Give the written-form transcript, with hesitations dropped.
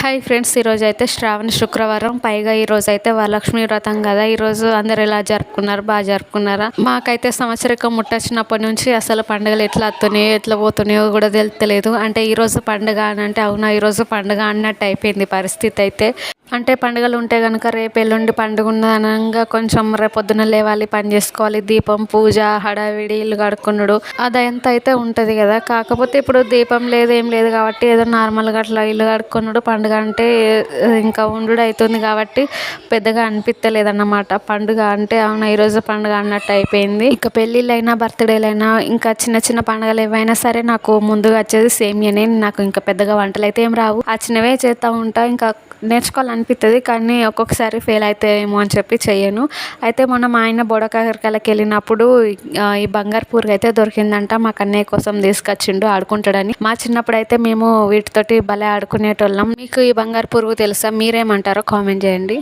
Hi friends, ఈరోజు అయితే శ్రావణ శుక్రవారం, పైగా ఈరోజు అయితే వరలక్ష్మి వ్రతం కదా. ఈరోజు అందరు ఎలా జరుపుకున్నారు, బాగా జరుపుకున్నారా? మాకైతే సంవత్సరికం ముట్టొచ్చినప్పటి నుంచి అసలు పండుగలు ఎట్లా వస్తున్నాయో ఎట్లా పోతున్నాయో కూడా తెలుస్తలేదు. అంటే ఈరోజు పండుగ అని అంటే అవునా ఈరోజు పండుగ అన్నట్టు అయిపోయింది పరిస్థితి అయితే. అంటే పండుగలు ఉంటే కనుక రేపు ఎల్లుండి పండుగ ఉన్నదనంగా కొంచెం రేపొద్దున లేవాలి, పని చేసుకోవాలి, దీపం పూజ హడావిడి ఇల్లు కడుక్కున్నాడు అదంతా అయితే ఉంటుంది కదా. కాకపోతే ఇప్పుడు దీపం లేదు ఏం లేదు కాబట్టి ఏదో నార్మల్గా అట్లా ఇల్లు కడుక్కున్నాడు. పండుగ అంటే ఇంకా ఉండు అవుతుంది కాబట్టి పెద్దగా అనిపించలేదు అన్నమాట. పండుగ అంటే అవునా ఈరోజు పండుగ అన్నట్టు అయిపోయింది. ఇక పెళ్ళిళ్ళైనా బర్త్డేలైనా ఇంకా చిన్న చిన్న పండుగలు ఏవైనా సరే నాకు ముందుగా వచ్చేది సేమియానే. నాకు ఇంకా పెద్దగా వంటలు అయితే ఏం రావు, ఆ చిన్నవే చేస్తూ ఉంటా. ఇంకా నేర్చుకోవాలనిపిస్తుంది కానీ ఒక్కొక్కసారి ఫెయిల్ అవుతాయేమో అని చెప్పి చెయ్యను. అయితే మొన్న మా ఆయన బోడకాకరకాయలకు వెళ్ళినప్పుడు ఈ బంగారు పూరుగు అయితే దొరికిందంట. మా కన్నయ్య కోసం తీసుకొచ్చిండు ఆడుకుంటాడని. మా చిన్నప్పుడు అయితే మేము వీటితోటి భలే ఆడుకునేటోళ్ళం. మీకు ఈ బంగారు పురుగు తెలుసా? మీరేమంటారో కామెంట్ చేయండి.